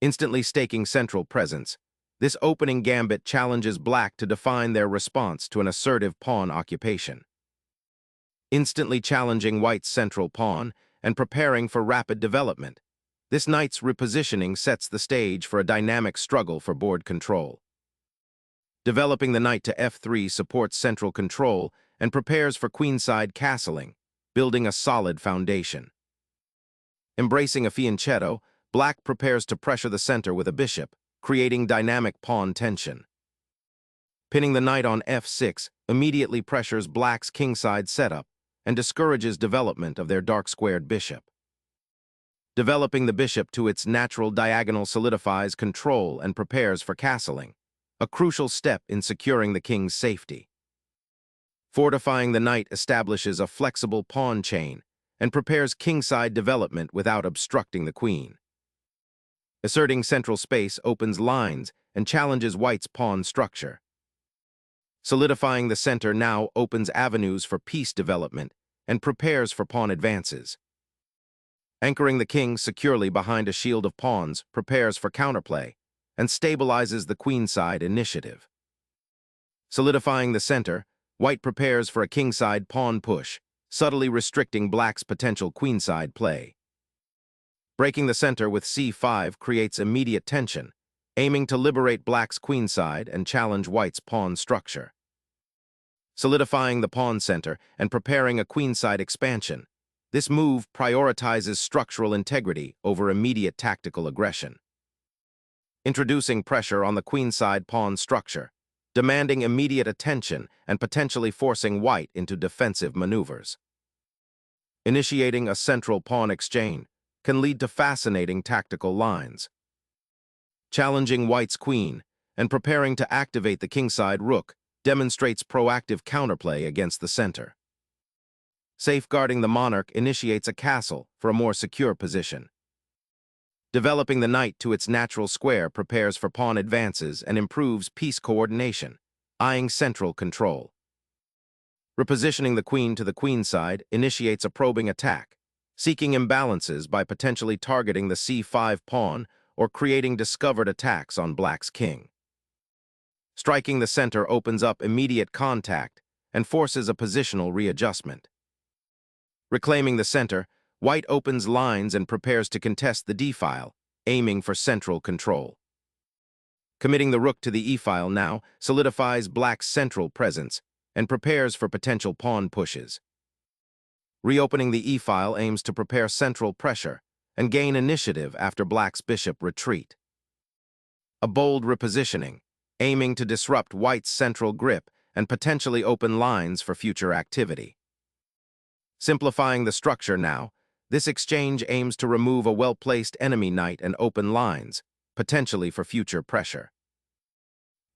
Instantly staking central presence, this opening gambit challenges black to define their response to an assertive pawn occupation. Instantly challenging white's central pawn and preparing for rapid development, this knight's repositioning sets the stage for a dynamic struggle for board control. Developing the knight to f3 supports central control and prepares for queenside castling, building a solid foundation. Embracing a fianchetto, black prepares to pressure the center with a bishop, creating dynamic pawn tension. Pinning the knight on f6 immediately pressures black's kingside setup and discourages development of their dark-squared bishop. Developing the bishop to its natural diagonal solidifies control and prepares for castling, a crucial step in securing the king's safety. Fortifying the knight establishes a flexible pawn chain and prepares kingside development without obstructing the queen. Asserting central space opens lines and challenges white's pawn structure. Solidifying the center now opens avenues for piece development and prepares for pawn advances. Anchoring the king securely behind a shield of pawns prepares for counterplay and stabilizes the queenside initiative. Solidifying the center, white prepares for a kingside pawn push, subtly restricting black's potential queenside play. Breaking the center with c5 creates immediate tension, aiming to liberate black's queenside and challenge white's pawn structure. Solidifying the pawn center and preparing a queenside expansion, this move prioritizes structural integrity over immediate tactical aggression. Introducing pressure on the queenside pawn structure, demanding immediate attention and potentially forcing white into defensive maneuvers. Initiating a central pawn exchange can lead to fascinating tactical lines. Challenging white's queen and preparing to activate the kingside rook demonstrates proactive counterplay against the center. Safeguarding the monarch initiates a castle for a more secure position. Developing the knight to its natural square prepares for pawn advances and improves piece coordination, eyeing central control. Repositioning the queen to the queenside initiates a probing attack, seeking imbalances by potentially targeting the c5 pawn or creating discovered attacks on black's king. Striking the center opens up immediate contact and forces a positional readjustment. Reclaiming the center, white opens lines and prepares to contest the d-file, aiming for central control. Committing the rook to the e-file now solidifies black's central presence and prepares for potential pawn pushes. Reopening the e-file aims to prepare central pressure and gain initiative after black's bishop retreat. A bold repositioning, aiming to disrupt white's central grip and potentially open lines for future activity. Simplifying the structure now, this exchange aims to remove a well-placed enemy knight and open lines, potentially for future pressure.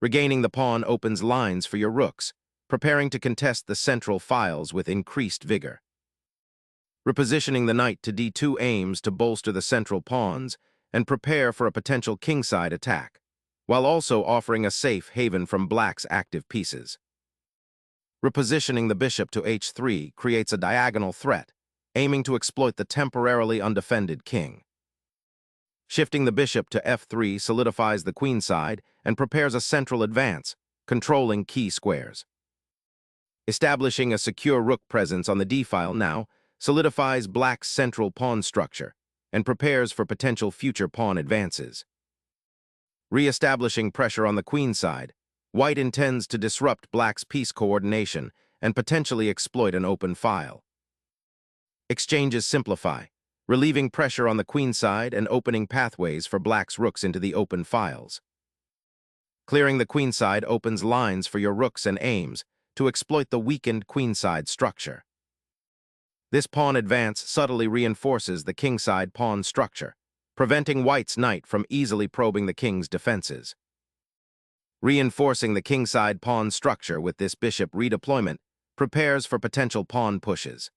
Regaining the pawn opens lines for your rooks, preparing to contest the central files with increased vigor. Repositioning the knight to d2 aims to bolster the central pawns and prepare for a potential kingside attack, while also offering a safe haven from black's active pieces. Repositioning the bishop to h3 creates a diagonal threat, aiming to exploit the temporarily undefended king. Shifting the bishop to f3 solidifies the queenside and prepares a central advance, controlling key squares. Establishing a secure rook presence on the d-file now solidifies black's central pawn structure and prepares for potential future pawn advances. Re-establishing pressure on the queenside, white intends to disrupt black's piece coordination and potentially exploit an open file. Exchanges simplify, relieving pressure on the queenside and opening pathways for black's rooks into the open files. Clearing the queenside opens lines for your rooks and aims to exploit the weakened queenside structure. This pawn advance subtly reinforces the kingside pawn structure, preventing white's knight from easily probing the king's defenses. Reinforcing the kingside pawn structure with this bishop redeployment prepares for potential pawn pushes.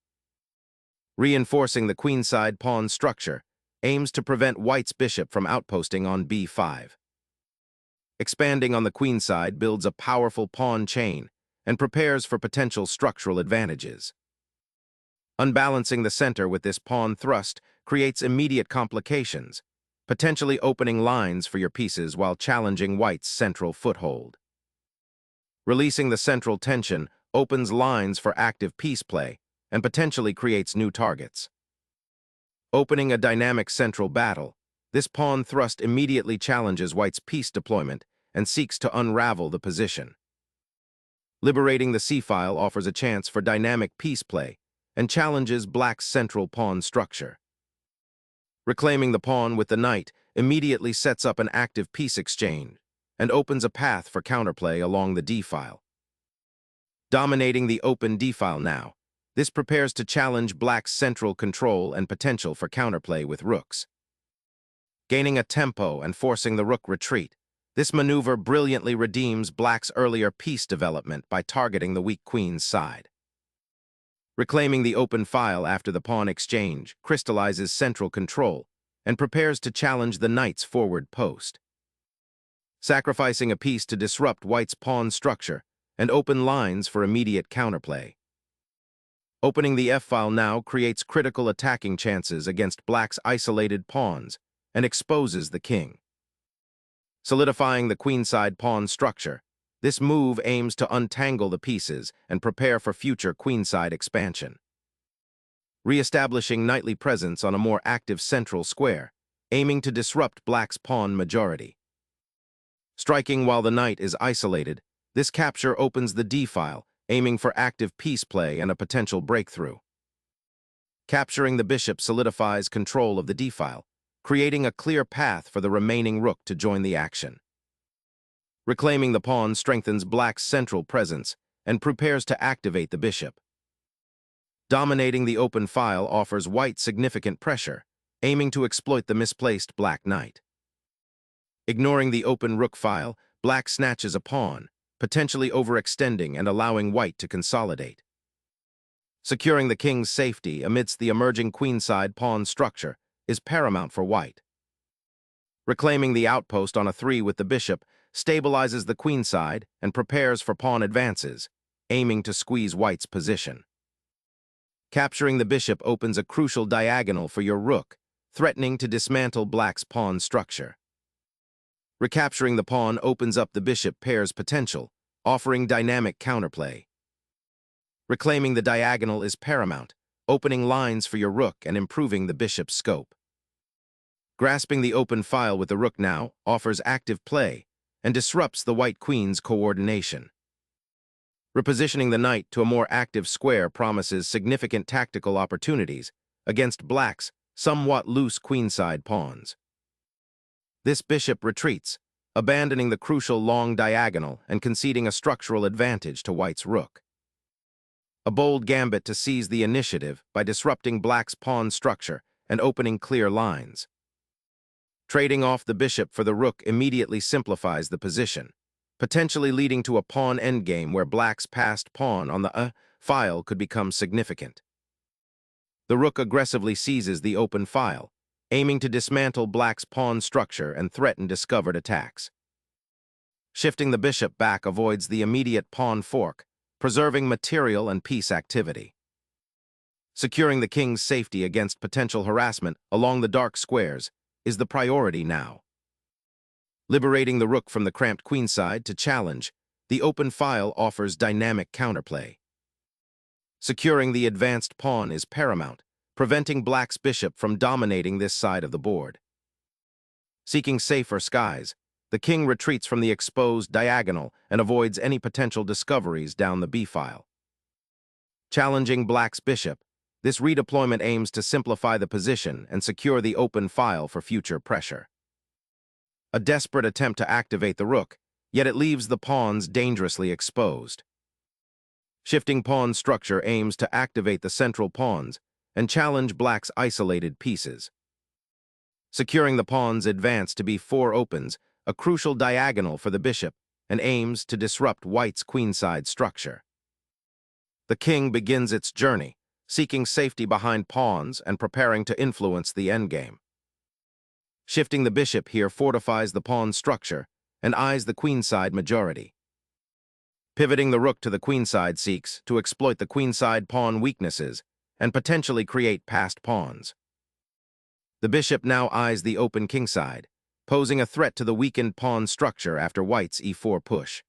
Reinforcing the queenside pawn structure aims to prevent white's bishop from outposting on b5. Expanding on the queenside builds a powerful pawn chain and prepares for potential structural advantages. Unbalancing the center with this pawn thrust creates immediate complications, potentially opening lines for your pieces while challenging white's central foothold. Releasing the central tension opens lines for active piece play and potentially creates new targets. Opening a dynamic central battle, this pawn thrust immediately challenges white's piece deployment and seeks to unravel the position. Liberating the c-file offers a chance for dynamic piece play and challenges black's central pawn structure. Reclaiming the pawn with the knight immediately sets up an active piece exchange and opens a path for counterplay along the d-file. Dominating the open d-file now, this prepares to challenge black's central control and potential for counterplay with rooks. Gaining a tempo and forcing the rook retreat, this maneuver brilliantly redeems black's earlier piece development by targeting the weak queen's side. Reclaiming the open file after the pawn exchange crystallizes central control and prepares to challenge the knight's forward post. Sacrificing a piece to disrupt white's pawn structure and open lines for immediate counterplay. Opening the f-file now creates critical attacking chances against black's isolated pawns and exposes the king. Solidifying the queenside pawn structure, this move aims to untangle the pieces and prepare for future queenside expansion. Re-establishing knightly presence on a more active central square, aiming to disrupt black's pawn majority. Striking while the knight is isolated, this capture opens the d-file, aiming for active piece play and a potential breakthrough. Capturing the bishop solidifies control of the d-file, creating a clear path for the remaining rook to join the action. Reclaiming the pawn strengthens black's central presence and prepares to activate the bishop. Dominating the open file offers white significant pressure, aiming to exploit the misplaced black knight. Ignoring the open rook file, black snatches a pawn, potentially overextending and allowing white to consolidate. Securing the king's safety amidst the emerging queenside pawn structure is paramount for white. Reclaiming the outpost on a 3 with the bishop stabilizes the queenside and prepares for pawn advances, aiming to squeeze white's position. Capturing the bishop opens a crucial diagonal for your rook, threatening to dismantle black's pawn structure. Recapturing the pawn opens up the bishop pair's potential, offering dynamic counterplay. Reclaiming the diagonal is paramount, opening lines for your rook and improving the bishop's scope. Grasping the open file with the rook now offers active play and disrupts the white queen's coordination. Repositioning the knight to a more active square promises significant tactical opportunities against black's somewhat loose queenside pawns. This bishop retreats, abandoning the crucial long diagonal and conceding a structural advantage to white's rook. A bold gambit to seize the initiative by disrupting black's pawn structure and opening clear lines. Trading off the bishop for the rook immediately simplifies the position, potentially leading to a pawn endgame where black's passed pawn on the file could become significant. The rook aggressively seizes the open file, aiming to dismantle black's pawn structure and threaten discovered attacks. Shifting the bishop back avoids the immediate pawn fork, preserving material and piece activity. Securing the king's safety against potential harassment along the dark squares is the priority now. Liberating the rook from the cramped queenside to challenge, the open file offers dynamic counterplay. Securing the advanced pawn is paramount, preventing black's bishop from dominating this side of the board. Seeking safer skies, the king retreats from the exposed diagonal and avoids any potential discoveries down the b-file. Challenging black's bishop, this redeployment aims to simplify the position and secure the open file for future pressure. A desperate attempt to activate the rook, yet it leaves the pawns dangerously exposed. Shifting pawn structure aims to activate the central pawns and challenge black's isolated pieces. Securing the pawns advance to b4 opens a crucial diagonal for the bishop and aims to disrupt white's queenside structure. The king begins its journey, seeking safety behind pawns and preparing to influence the endgame. Shifting the bishop here fortifies the pawn structure and eyes the queenside majority. Pivoting the rook to the queenside seeks to exploit the queenside pawn weaknesses and potentially create passed pawns. The bishop now eyes the open kingside, posing a threat to the weakened pawn structure after white's e4 push.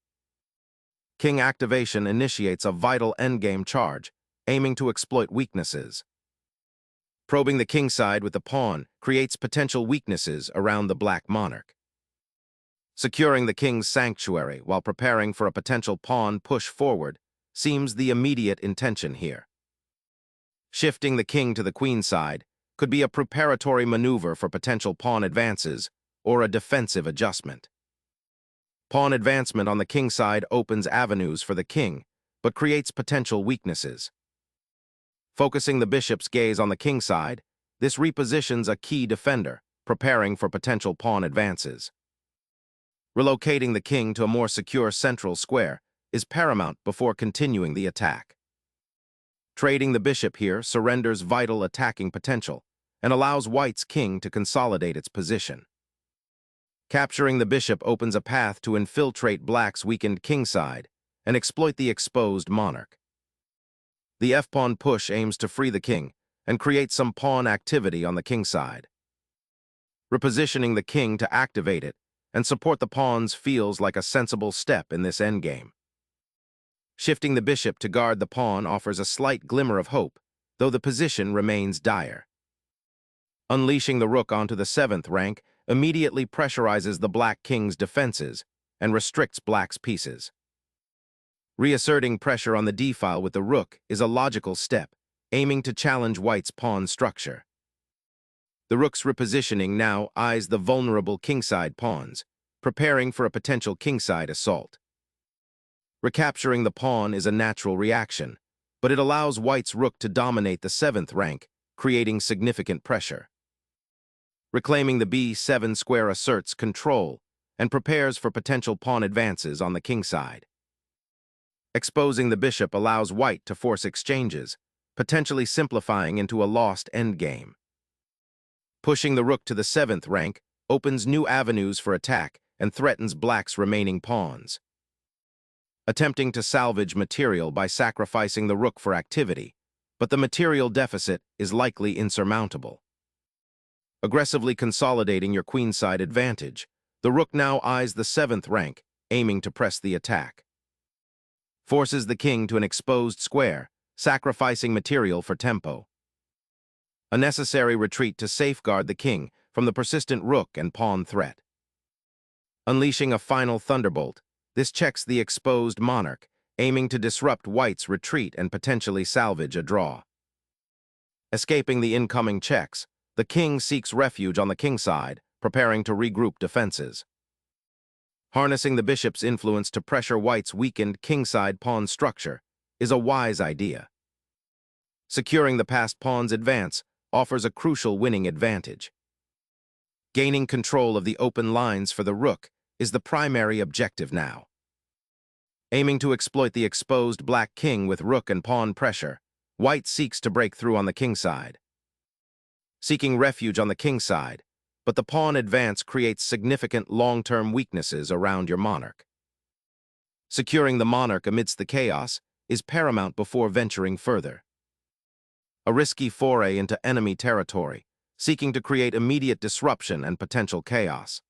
King activation initiates a vital endgame charge, aiming to exploit weaknesses. Probing the kingside with the pawn creates potential weaknesses around the black monarch. Securing the king's sanctuary while preparing for a potential pawn push forward seems the immediate intention here. Shifting the king to the queen side could be a preparatory maneuver for potential pawn advances or a defensive adjustment. Pawn advancement on the king side opens avenues for the king, but creates potential weaknesses. Focusing the bishop's gaze on the king side, this repositions a key defender, preparing for potential pawn advances. Relocating the king to a more secure central square is paramount before continuing the attack. Trading the bishop here surrenders vital attacking potential and allows white's king to consolidate its position. Capturing the bishop opens a path to infiltrate black's weakened kingside and exploit the exposed monarch. The f-pawn push aims to free the king and create some pawn activity on the kingside. Repositioning the king to activate it and support the pawns feels like a sensible step in this endgame. Shifting the bishop to guard the pawn offers a slight glimmer of hope, though the position remains dire. Unleashing the rook onto the 7th rank immediately pressurizes the black king's defenses and restricts black's pieces. Reasserting pressure on the d-file with the rook is a logical step, aiming to challenge white's pawn structure. The rook's repositioning now eyes the vulnerable kingside pawns, preparing for a potential kingside assault. Recapturing the pawn is a natural reaction, but it allows white's rook to dominate the 7th rank, creating significant pressure. Reclaiming the b7 square asserts control and prepares for potential pawn advances on the kingside. Exposing the bishop allows white to force exchanges, potentially simplifying into a lost endgame. Pushing the rook to the 7th rank opens new avenues for attack and threatens black's remaining pawns. Attempting to salvage material by sacrificing the rook for activity, but the material deficit is likely insurmountable. Aggressively consolidating your queenside advantage, the rook now eyes the 7th rank, aiming to press the attack. Forces the king to an exposed square, sacrificing material for tempo. A necessary retreat to safeguard the king from the persistent rook and pawn threat. Unleashing a final thunderbolt, this checks the exposed monarch, aiming to disrupt white's retreat and potentially salvage a draw. Escaping the incoming checks, the king seeks refuge on the kingside, preparing to regroup defenses. Harnessing the bishop's influence to pressure white's weakened kingside pawn structure is a wise idea. Securing the passed pawn's advance offers a crucial winning advantage. Gaining control of the open lines for the rook is the primary objective now. Aiming to exploit the exposed black king with rook and pawn pressure, white seeks to break through on the kingside. Seeking refuge on the kingside, but the pawn advance creates significant long-term weaknesses around your monarch. Securing the monarch amidst the chaos is paramount before venturing further. A risky foray into enemy territory, seeking to create immediate disruption and potential chaos.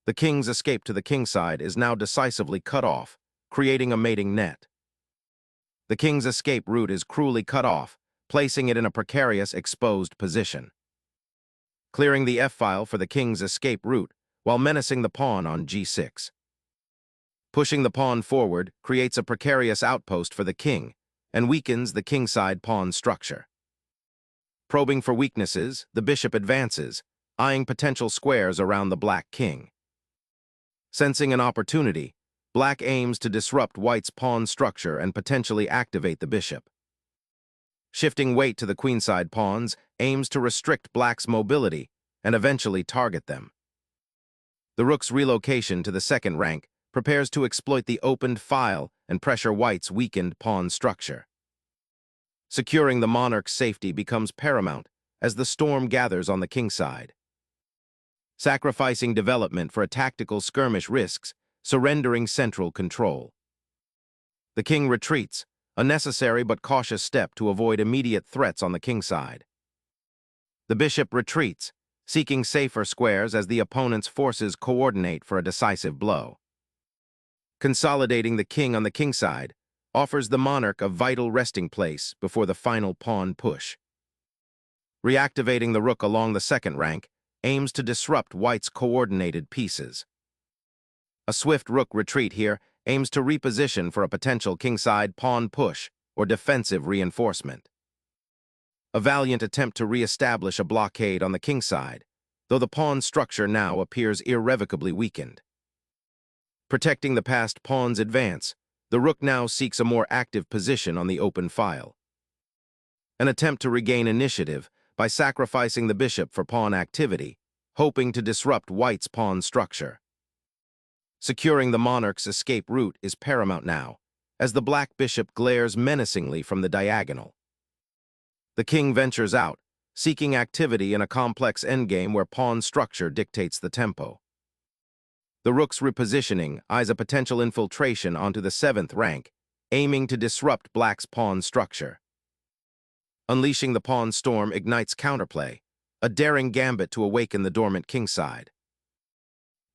The king's escape to the kingside is now decisively cut off, creating a mating net. The king's escape route is cruelly cut off, placing it in a precarious, exposed position. Clearing the f-file for the king's escape route while menacing the pawn on g6. Pushing the pawn forward creates a precarious outpost for the king and weakens the kingside pawn structure. Probing for weaknesses, the bishop advances, eyeing potential squares around the black king. Sensing an opportunity, black aims to disrupt white's pawn structure and potentially activate the bishop. Shifting weight to the queenside pawns aims to restrict black's mobility and eventually target them. The rook's relocation to the 2nd rank prepares to exploit the opened file and pressure white's weakened pawn structure. Securing the monarch's safety becomes paramount as the storm gathers on the kingside. Sacrificing development for a tactical skirmish risks surrendering central control. The king retreats, a necessary but cautious step to avoid immediate threats on the kingside. The bishop retreats, seeking safer squares as the opponent's forces coordinate for a decisive blow. Consolidating the king on the kingside offers the monarch a vital resting place before the final pawn push. Reactivating the rook along the second rank aims to disrupt white's coordinated pieces. A swift rook retreat here aims to reposition for a potential kingside pawn push or defensive reinforcement. A valiant attempt to re-establish a blockade on the kingside, though the pawn structure now appears irrevocably weakened. Protecting the passed pawn's advance, the rook now seeks a more active position on the open file. An attempt to regain initiative by sacrificing the bishop for pawn activity, hoping to disrupt white's pawn structure. Securing the monarch's escape route is paramount now, as the black bishop glares menacingly from the diagonal. The king ventures out, seeking activity in a complex endgame where pawn structure dictates the tempo. The rook's repositioning eyes a potential infiltration onto the 7th rank, aiming to disrupt black's pawn structure. Unleashing the pawn storm ignites counterplay, a daring gambit to awaken the dormant kingside.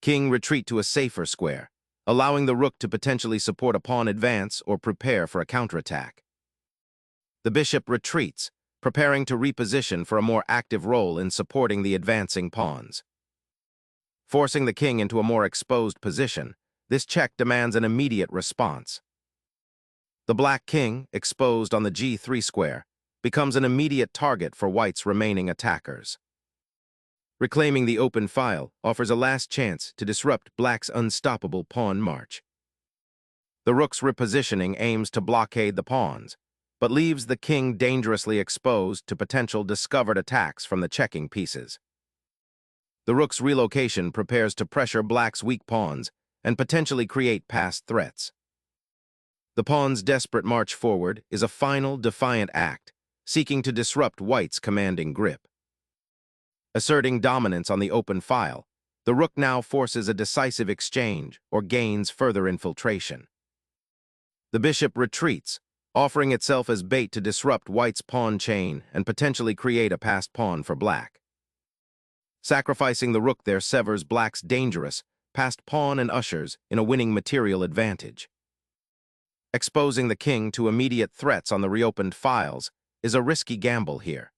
King retreat to a safer square, allowing the rook to potentially support a pawn advance or prepare for a counterattack. The bishop retreats, preparing to reposition for a more active role in supporting the advancing pawns. Forcing the king into a more exposed position, this check demands an immediate response. The black king, exposed on the g3 square, becomes an immediate target for white's remaining attackers. Reclaiming the open file offers a last chance to disrupt black's unstoppable pawn march. The rook's repositioning aims to blockade the pawns, but leaves the king dangerously exposed to potential discovered attacks from the checking pieces. The rook's relocation prepares to pressure black's weak pawns and potentially create passed threats. The pawn's desperate march forward is a final, defiant act, seeking to disrupt white's commanding grip. Asserting dominance on the open file, the rook now forces a decisive exchange or gains further infiltration. The bishop retreats, offering itself as bait to disrupt white's pawn chain and potentially create a passed pawn for black. Sacrificing the rook there severs black's dangerous, passed pawn and ushers in a winning material advantage. Exposing the king to immediate threats on the reopened files is a risky gamble here.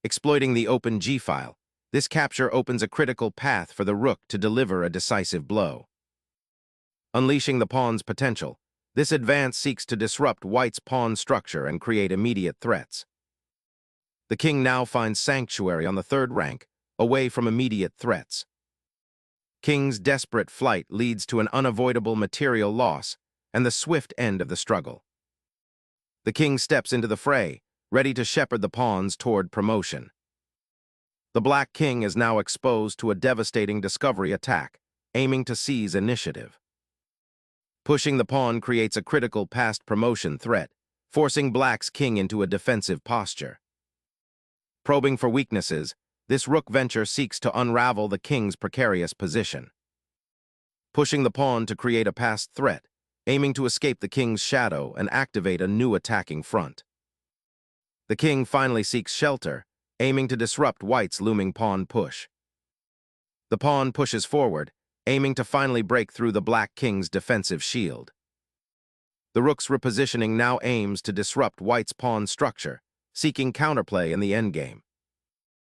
Exploiting the open g-file, this capture opens a critical path for the rook to deliver a decisive blow. Unleashing the pawn's potential, this advance seeks to disrupt white's pawn structure and create immediate threats. The king now finds sanctuary on the 3rd rank, away from immediate threats. King's desperate flight leads to an unavoidable material loss and the swift end of the struggle. The king steps into the fray, ready to shepherd the pawns toward promotion. The black king is now exposed to a devastating discovery attack, aiming to seize initiative. Pushing the pawn creates a critical past promotion threat, forcing black's king into a defensive posture. Probing for weaknesses, this rook venture seeks to unravel the king's precarious position. Pushing the pawn to create a passed threat, aiming to escape the king's shadow and activate a new attacking front. The king finally seeks shelter, aiming to disrupt white's looming pawn push. The pawn pushes forward, aiming to finally break through the black king's defensive shield. The rook's repositioning now aims to disrupt white's pawn structure, seeking counterplay in the endgame.